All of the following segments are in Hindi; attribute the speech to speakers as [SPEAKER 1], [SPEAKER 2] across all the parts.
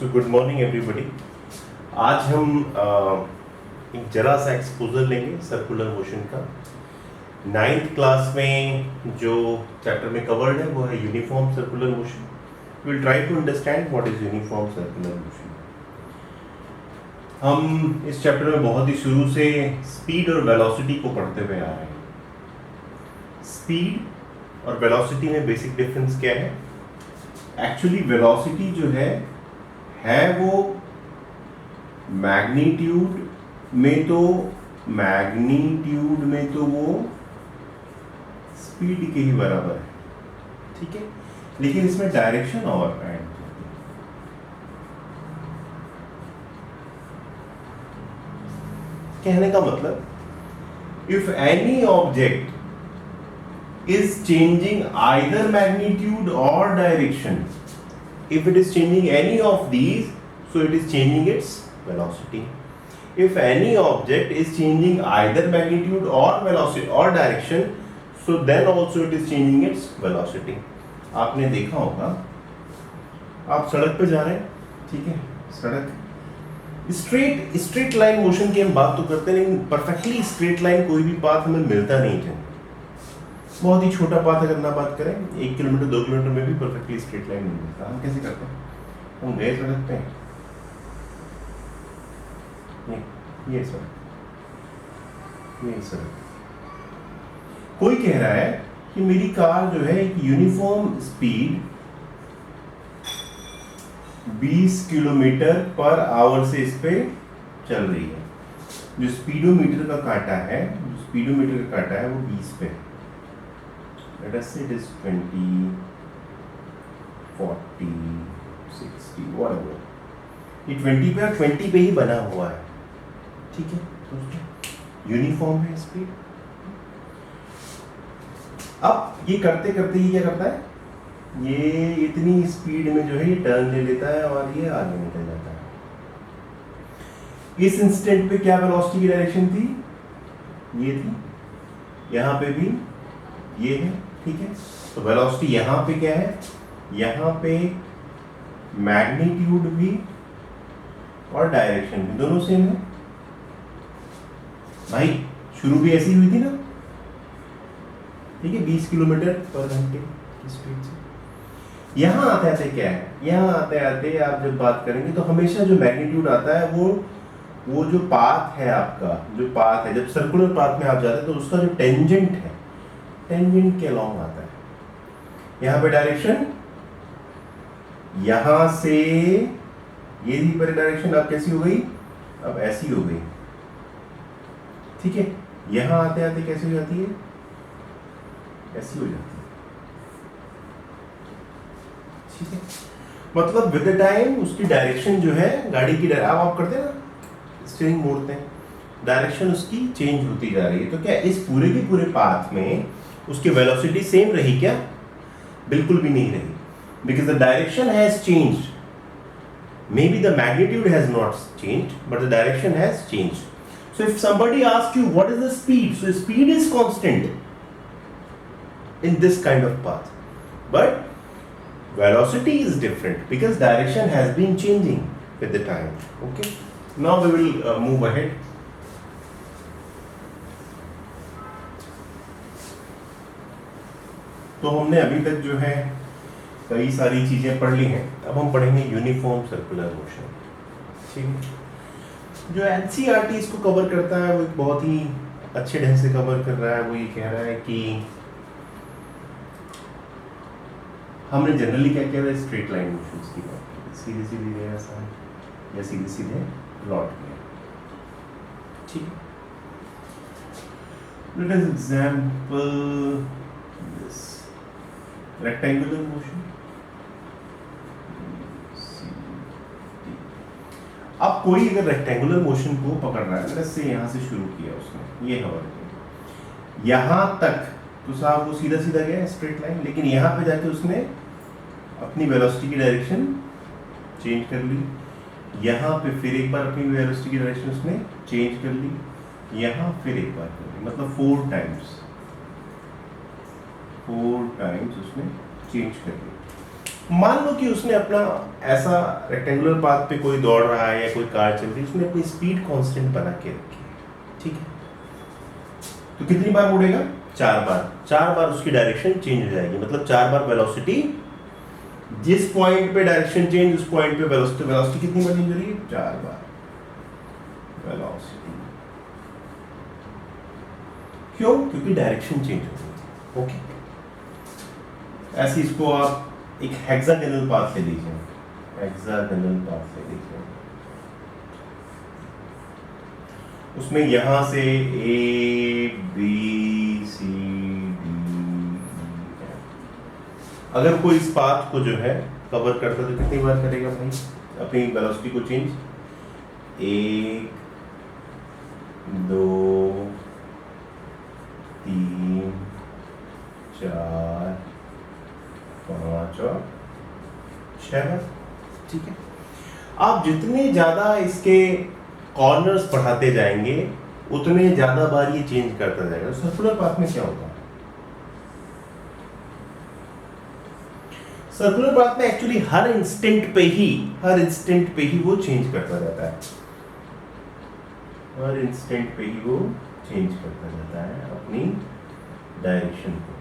[SPEAKER 1] So good morning everybody. आज हम एक जरा सा एक्सपोजर लेंगे सर्कुलर मोशन का। नाइन्थ क्लास में जो चैप्टर में कवर्ड है वो है uniform circular motion. Will try to understand what is uniform circular motion. हम इस चैप्टर में बहुत ही शुरू से स्पीड और वेलोसिटी को पढ़ते हुए आ रहे हैं। स्पीड और वेलोसिटी में बेसिक डिफरेंस क्या है? एक्चुअली वेलोसिटी जो है वो मैग्नीट्यूड में तो वो स्पीड के ही बराबर है, ठीक है। लेकिन इसमें डायरेक्शन और ऐड, कहने का मतलब if any object is changing either magnitude or direction, if it is changing any of these, so it is changing its velocity. If any object is changing either magnitude or velocity or direction, so then also it is changing its velocity. आपने देखा होगा, आप सड़क पे जा रहे हैं, ठीक है, सड़क स्ट्रेट लाइन मोशन की हम बात तो करते हैं, लेकिन परफेक्टली स्ट्रेट लाइन कोई भी पाथ हमें मिलता नहीं है। बहुत ही छोटा पाथ अगर ना बात करें, 1 किलोमीटर 2 किलोमीटर में भी परफेक्टली स्ट्रेट लाइन नहीं मिलता। हम कैसे करते हैं? हम गए सड़क पे, ये सड़क, कोई कह रहा है कि मेरी कार जो है एक uniform speed 20 kilometre per hour से इस पे चल रही है। जो स्पीडोमीटर का कांटा है वो 20 पे, let us say it is 20, 40, 60, whatever. ये 20 पे और 20 पे ही बना हुआ है, ठीक है, यूनिफॉर्म है स्पीड। अब ये करते करते ये क्या करता है, ये इतनी स्पीड में जो है ये टर्न ले लेता है और ये आगे निकल जाता है। इस इंस्टेंट पे क्या वेलोसिटी की डायरेक्शन थी? ये थी, यहाँ पे भी ये है, ठीक है। तो वेलोसिटी यहाँ पे क्या है? यहाँ पे मैग्नीट्यूड भी और डायरेक्शन भी दोनों सेम है। भाई शुरू भी ऐसी हुई थी ना, ठीक है, 20 किलोमीटर पर घंटे की स्पीड से। यहाँ आते आते क्या है, यहाँ आते आते आप जब बात करेंगे तो हमेशा जो मैग्नीट्यूड आता है वो जो पाथ है आपका, जो पाथ है, जब सर्कुलर पाथ में आप जाते हैं तो उसका जो टेंजेंट है, टेंजेंट के अलॉन्ग आता है। यहाँ पे डायरेक्शन, यहाँ से ये थी पहले डायरेक्शन, अब कैसी हो गई? अब ऐसी हो गई, ठीक है। यहाँ आते आते कैसी हो जाती है? ऐसी हो जाती है, ठीक है। मतलब विद द टाइम उसकी डायरेक्शन जो है, गाड़ी की आप करते हैं ना, स्टीयरिंग मोड़ते हैं, डायरेक्शन उसकी चेंज होती जा रही है। तो क्या इस पूरे के पूरे पाथ में उसकी वेलोसिटी सेम रही क्या? बिल्कुल भी नहीं रही, because the direction has changed. Maybe the magnitude has not changed, but the direction has changed. So if somebody asks you what is the speed, so speed is constant in this kind of path, but velocity is different because direction has been changing with the time. Okay, now we will move ahead. तो हमने अभी तक जो है कई सारी चीजें पढ़ ली हैं। अब हम पढ़ेंगे यूनिफॉर्म सर्कुलर मोशन, ठीक है। जो एनसीईआरटी इसको कवर करता है वो बहुत ही अच्छे ढंग से कवर कर रहा है। वो ये कह रहा है कि हमने जनरली क्या किया था, स्ट्रेट लाइन मोशंस की बात की, सीधे सीधे गया ऐसा या सीधे सीधे लौट गया, ठीक है। Let us example this rectangular motion. अब कोई अगर रेक्टेंगुलर मोशन को पकड़ रहा है, जैसे यहाँ से शुरू किया उसने, ये हवा यहाँ तक, तो साहब वो सीधा सीधा गया स्ट्रेट लाइन, लेकिन यहाँ पे जाके उसने अपनी वेलोसिटी की डायरेक्शन चेंज कर ली। यहाँ पे फिर एक बार अपनी वेलोसिटी की डायरेक्शन उसने चेंज कर ली, यहाँ फिर एक बार कर ली, मतलब 4 टाइम्स उसने चेंज कर ली। मान लो कि उसने अपना ऐसा रेक्टेंगुलर पाथ पे कोई दौड़ रहा है या कोई कार चल रही है, उसने अपनी स्पीड कांस्टेंट बना के रखी है, ठीक है। तो कितनी बार मुड़ेगा? 4 बार। 4 बार उसकी डायरेक्शन चेंज हो जाएगी, मतलब 4 बार वेलोसिटी, जिस पॉइंट पे डायरेक्शन चेंज उस पॉइंट पे वेलोसिटी कितनी बढ़नी चाहिए? 4 बार वेलोसिटी। क्यों? क्योंकि डायरेक्शन चेंज हो गई। ओके, ऐसे इसको आप एक हेक्सागोनल पाथ ले लीजिए, हेक्सागोनल पाथ ले लीजिए, उसमें यहां से ए बी सी डी, अगर कोई इस पाथ को जो है कवर करता तो कितनी बार करेगा भाई अपनी वेलोसिटी को चेंज? 1 2 3 4 5 और 6 बार, ठीक है। आप जितने ज्यादा इसके कॉर्नर्स बढ़ाते जाएंगे उतने ज्यादा बार ये चेंज करता जाएगा। सर्कुलर पाथ में क्या होगा? सर्कुलर पाथ में एक्चुअली हर इंस्टेंट पे ही वो चेंज करता रहता है, हर इंस्टेंट पे ही वो चेंज करता रहता है अपनी डायरेक्शन को।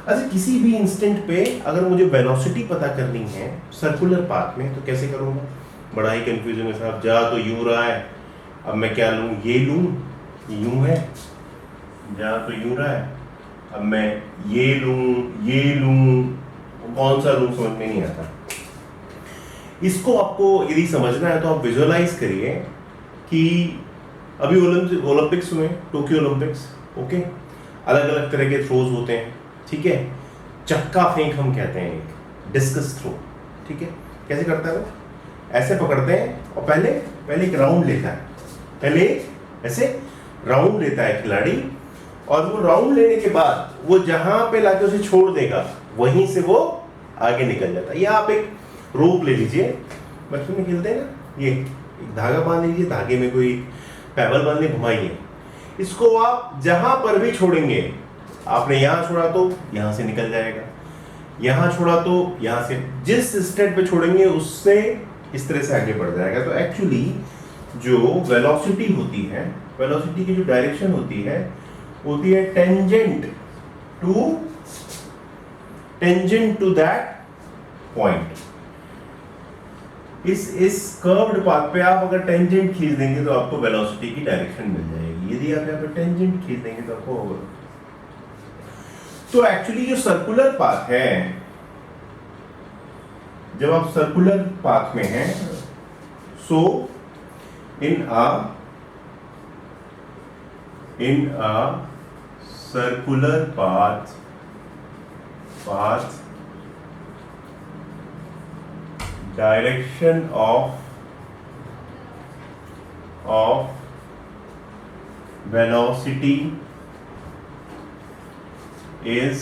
[SPEAKER 1] अच्छा, किसी भी इंस्टेंट पे अगर मुझे वेलोसिटी पता करनी है सर्कुलर पाथ में तो कैसे करूंगा? बड़ा ही कंफ्यूजन है साहब। जा तो यूं रहा है, अब मैं क्या लूं? ये लूं, यूं है, जा तो यूं रहा है, अब मैं ये लूं, कौन सा लूं समझ में नहीं आता। इसको आपको यदि समझना है तो आप विजुअलाइज करिए कि अभी ओलंपिक्स हुए, टोक्यो ओलंपिक्स, ओके, अलग अलग तरह के थ्रोज होते हैं, ठीक है। चक्का फेंक हम कहते हैं, एक डिस्कस थ्रो, ठीक है। कैसे करता है वो? ऐसे पकड़ते हैं और पहले एक राउंड लेता है, पहले ऐसे राउंड लेता है खिलाड़ी, और वो राउंड लेने के बाद वो जहां पे लाके उसे छोड़ देगा वहीं से वो आगे निकल जाता है। या आप एक रोप ले लीजिए, बचपन में खेलते हैं ना, ये एक धागा बांध लीजिए, धागे में कोई पेबल बांध घुमाइए, इसको आप जहां पर भी छोड़ेंगे, आपने यहां छोड़ा तो यहां से निकल जाएगा, यहां छोड़ा तो यहां से, जिस स्टेट पे छोड़ेंगे उससे इस तरह से आगे बढ़ जाएगा। तो एक्चुअली जो वेलोसिटी होती है, वेलोसिटी की जो डायरेक्शन होती है टेंजेंट टू दैट पॉइंट। इस कर्व्ड पाथ पे आप अगर टेंजेंट खींच देंगे तो आपको वेलोसिटी की डायरेक्शन मिल जाएगी। यदि आप यहाँ पे टेंजेंट खींच देंगे तो आपको होगा। तो एक्चुअली जो सर्कुलर पाथ है, जब आप सर्कुलर पाथ में हैं, so in a circular path direction of velocity is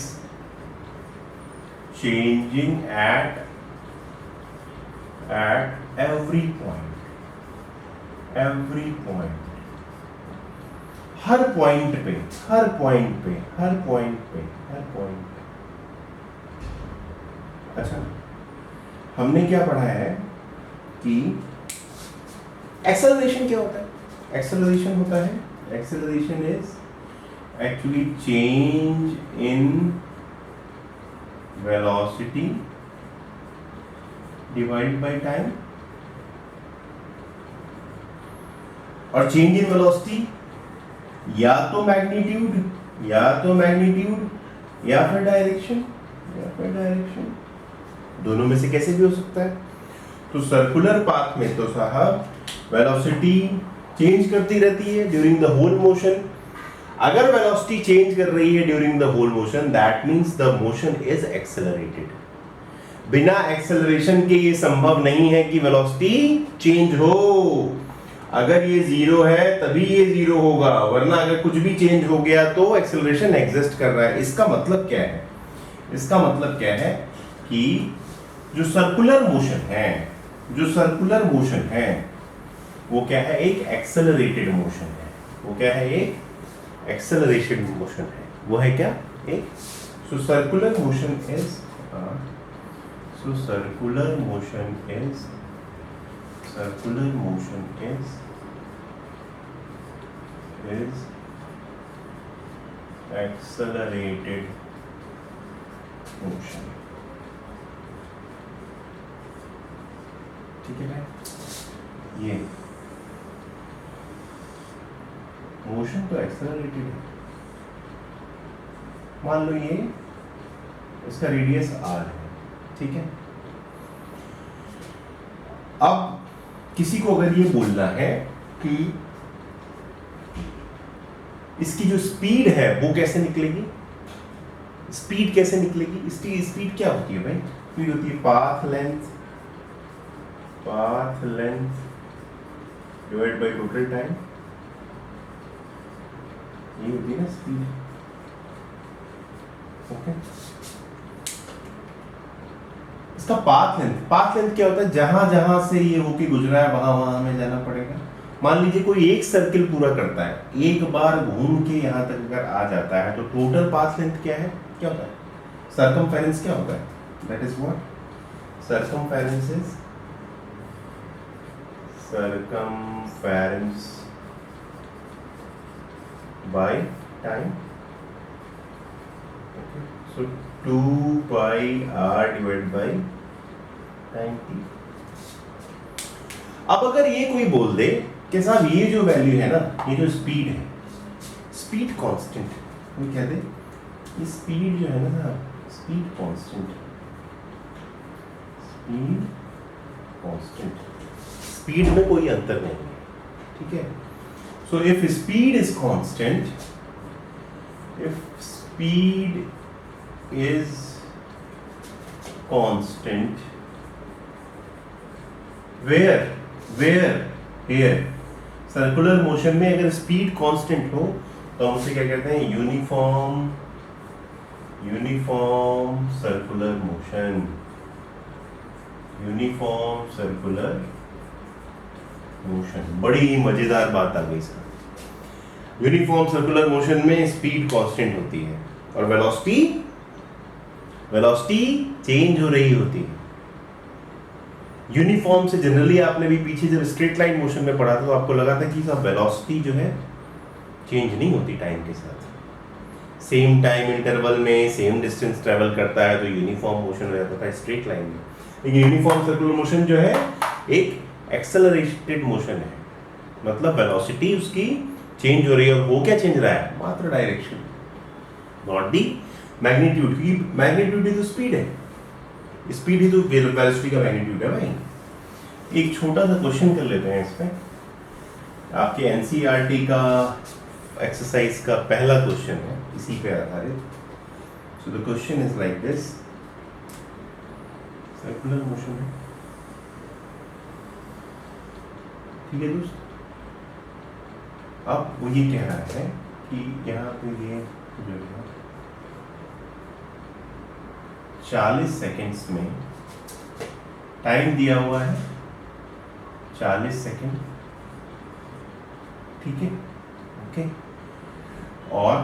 [SPEAKER 1] changing at every point, हर पॉइंट पे। अच्छा, हमने क्या पढ़ा है कि एक्सेलरेशन क्या होता है? एक्सेलरेशन होता है, acceleration is actually change in velocity divided by time, और चेंज इन वेलोसिटी या तो मैग्नीट्यूड या फिर डायरेक्शन, दोनों में से कैसे भी हो सकता है। तो सर्कुलर पाथ में तो साहब वेलोसिटी चेंज करती रहती है ड्यूरिंग द होल मोशन। अगर वेलोसिटी चेंज कर रही है during the whole motion, that means the motion is accelerated. बिना एक्सेलरेशन के ये संभव नहीं है कि वेलोसिटी चेंज हो। अगर ये जीरो है तभी ये जीरो होगा, वरना अगर कुछ भी चेंज हो गया तो एक्सेलरेशन एग्जिस्ट कर रहा है। इसका मतलब क्या है? इसका मतलब क्या है कि जो सर्कुलर मोशन है वो क्या है? एक एक्सेलरेटेड मोशन है। वो क्या है? एक एक्सेलरेशन मोशन है। वो है क्या? एक। So circular motion is So circular motion is accelerated motion. ठीक है भाई, ये मोशन तो एक्सेलरेटेड है. मान लो ये इसका रेडियस r है, ठीक है. अब किसी को अगर ये बोलना है कि इसकी जो स्पीड है वो कैसे निकलेगी, स्पीड कैसे निकलेगी, इसकी स्पीड क्या होती है भाई? स्पीड होती है path length divide by total time. ये होती है ना स्पीड. ओके, इसका पाथ लेंथ क्या होता है? जहां जहां से ये होके गुजरा है वहां वहां हमें जाना पड़ेगा. मान लीजिए कोई एक सर्किल पूरा करता है, एक बार घूम के यहां तक अगर आ जाता है तो टोटल पाथ लेंथ क्या है, क्या होता है? सर्कमफेरेंस क्या होता है? That is what circumference is. circumference by time. Okay. So 2 pi r divided by time t. अब अगर ये कोई बोल दे कि साहब ये जो वैल्यू है ना, ये जो स्पीड है, स्पीड कांस्टेंट, वो क्या दे, ये स्पीड जो है ना, स्पीड कांस्टेंट, स्पीड में कोई अंतर नहीं है, ठीक है. So if speed is constant, where here circular motion में अगर स्पीड कांस्टेंट हो तो हम उसे क्या कहते हैं? Uniform circular motion. Uniform circular motion. बड़ी ही मजेदार बात आ गई इसका. यूनिफॉर्म सर्कुलर मोशन में स्पीड कांस्टेंट होती है और वेलोसिटी चेंज हो रही होती है. यूनिफॉर्म से जनरली आपने भी पीछे जब स्ट्रेट लाइन मोशन में पढ़ा था तो आपको लगा था कि सब वेलोसिटी जो है चेंज नहीं होती टाइम के साथ. सेम टाइम इंटरवल में सेम डिस्टेंस ट्रेवल करता है तो यूनिफॉर्म मोशन हो जाता था स्ट्रेट लाइन में. लेकिन यूनिफॉर्म सर्कुलर मोशन जो है एक एक्सेलरेटेड मोशन है, मतलब वेलोसिटी उसकी चेंज हो रही है. और वो क्या चेंज रहा है? मात्र डायरेक्शन, नॉट दी मैग्नीट्यूड. की मैग्नीट्यूड ही तो स्पीड है, स्पीड ही तो वेलोसिटी का मैग्नीट्यूड है भाई. एक छोटा सा क्वेश्चन कर लेते हैं इसमें. आपके एनसीईआरटी का एक्सरसाइज का पहला क्वेश्चन है इसी पे आधारित. So the question is like this. Circular motion है, ठीक है दोस्त. अब वो ये कह रहा है कि यहाँ पे ये जो है 40 सेकेंड्स में टाइम दिया हुआ है, 40 सेकेंड, ठीक है. ओके, और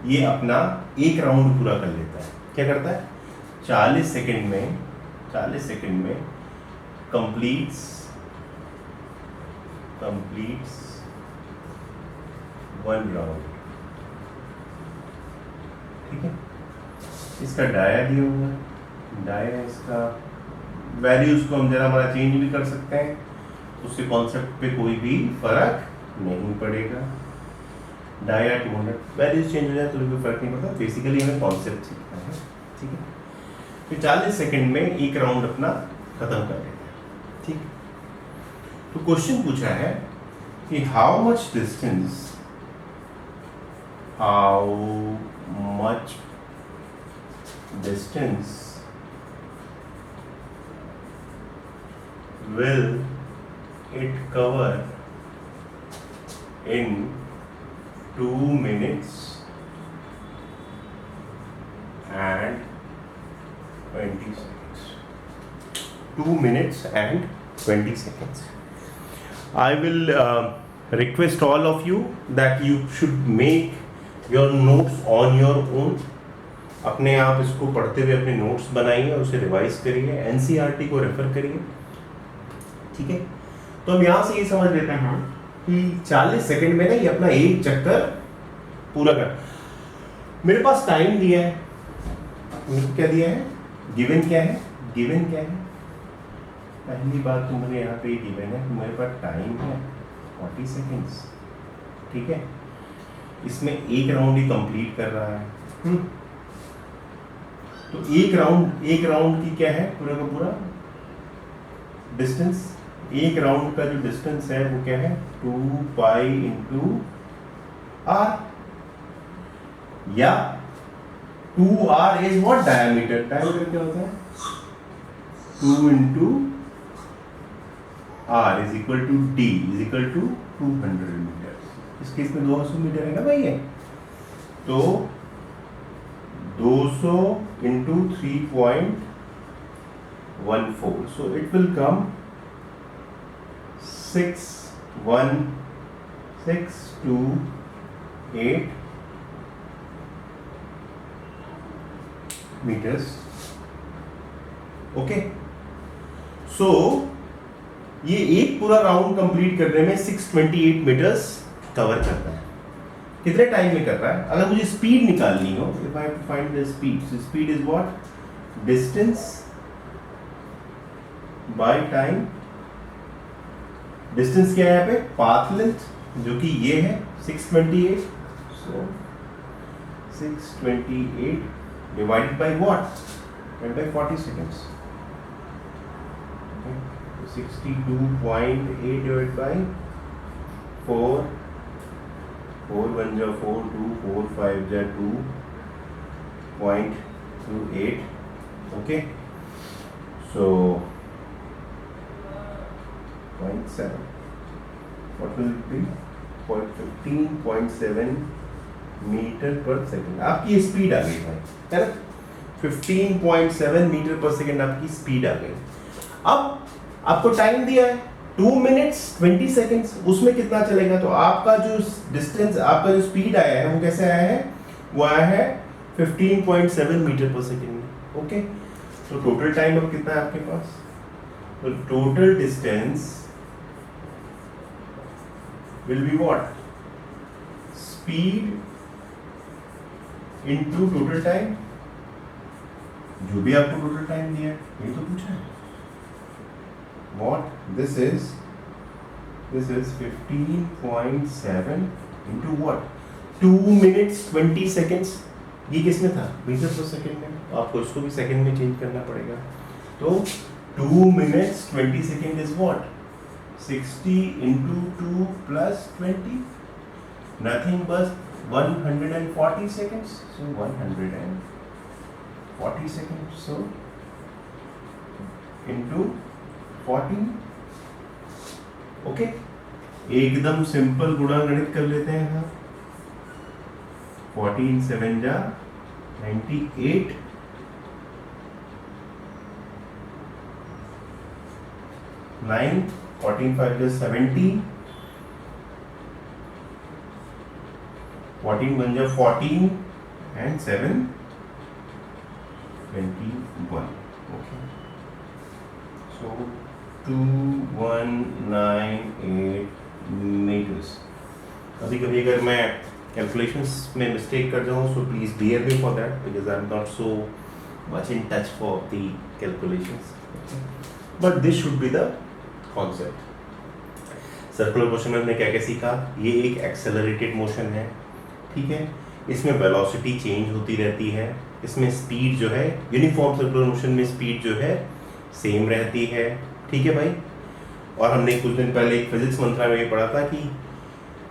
[SPEAKER 1] ये अपना एक राउंड पूरा कर लेता है. क्या करता है? 40 सेकेंड में कंप्लीट्स वन राउंड, ठीक है. इसका डाया दिया हुआ है. डाया इसका वैल्यूज को हम जरा हमारा चेंज भी कर सकते हैं, उससे कॉन्सेप्ट पे कोई भी फर्क नहीं पड़ेगा. डाया 200, वैल्यूज चेंज हो जाए तो कोई फर्क नहीं पड़ता. बेसिकली हमें कॉन्सेप्ट सीखना है, ठीक है. फिर 40 सेकेंड में एक राउंड अपना खत्म कर देते हैं, ठीक. तो क्वेश्चन पूछा है कि how much distance will it cover in 2 minutes and 20 seconds. 2 minutes and 20 seconds. I will request all of you that you should make your notes on your own. अपने आप इसको पढ़ते हुए अपने नोट्स बनाइए और उसे रिवाइज करिए, एनसीईआरटी को रेफर करिए, ठीक है। तो हम यहाँ से ये समझ लेते हैं कि 40 सेकंड में ना ये अपना एक चक्कर पूरा कर। मेरे पास टाइम दिया है, क्या दिया है, गिवन क्या है, गिवन क्या है, पहली बात तो मुझे यहाँ पे गिवन है कि मेरे पास टाइम है 40 सेकेंड्स, ठीक है। इसमें एक राउंड ही कंप्लीट कर रहा है, तो एक राउंड की क्या है, पूरा का पूरा डिस्टेंस, एक राउंड का जो डिस्टेंस है वो क्या है, 2 पाई इंटू आर, या 2r is what, diameter. Diameter क्या होता है, 2 into r is equal to d is equal to 200 metre. इस केस में 200 मीटर है ना भाई, ये तो 200 into 3.14, so it will come 61628 meters, okay. So ये एक पूरा राउंड कंप्लीट करने में 628 मीटर्स कवर करता है। कितने टाइम में कर रहा है, अगर मुझे स्पीड निकालनी हो, if I have to find the speed, so speed is what, distance by time. Distance क्या है यहाँ पे, पाथ लेंथ, जो कि ये है 628, सो 628 divided by what, divided by 40 seconds, okay. So 62.8 divided by 4, 4 1 ja 4, 2 4 5 ja 2.28, okay. So 0.7, what will it be, 15.7 metre पर सेकंड आपकी स्पीड आ गई भाई, है ना। 15.7 मीटर पर सेकंड आपकी स्पीड आ गई। अब आपको टाइम दिया है 2 मिनट्स 20 सेकंड्स, उसमें कितना चलेगा, तो आपका जो डिस्टेंस, आपका जो स्पीड आया है वो कैसे आया है, वो आया है 15.7 मीटर पर सेकंड में, ओके। तो टोटल टाइम अब कितना है आपके पास, तो total distance will be what, speed into total time, जो भी आपको टोटल टाइम दिया है ये तो पूछा है, what this is 15.7 into what, 2 minutes 20 seconds. ये किसमें था, मीटर पर सेकेंड में, आपको इसको भी सेकेंड में चेंज करना पड़ेगा। तो 2 minutes 20 second is what, 60 into 2 plus 20, nothing but 140 seconds, so 140 seconds, so into 14, okay। एकदम सिंपल गुणा-गणित कर लेते हैं हम, 14 7 जा 98, 9 14 5 जा 70, 14 1 जा 14 and 7 21, okay। So 2198 meters। कभी कभी अगर मैं कैलकुलेशंस में मिस्टेक कर जाऊँ, so please bear me for that, because I am not so much in touch for the calculations, but this should be the concept. Circular motion में हमने क्या क्या सीखा, ये एक एक्सेलरेटेड मोशन है, ठीक है। इसमें वेलोसिटी चेंज होती रहती है, इसमें स्पीड जो है, यूनिफॉर्म सर्कुलर मोशन में स्पीड जो है सेम रहती है, ठीक है भाई। और हमने कुछ दिन पहले एक फिजिक्स मंत्रा में पढ़ा था कि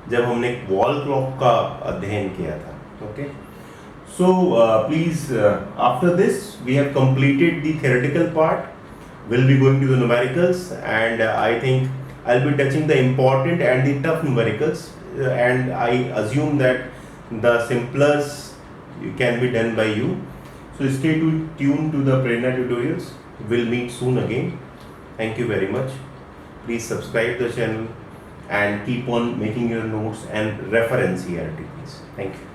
[SPEAKER 1] जब हमने वॉल क्लॉक का अध्ययन किया था, okay. So please after this we have completed the theoretical part, will be going to the numericals, and I think I will be touching the important and the tough numericals, and I assume that the simplest can be done by you. So stay tuned to the Prerna tutorials. We'll meet soon again. Thank you very much. Please subscribe the channel and keep on making your notes and reference here, please. Thank you.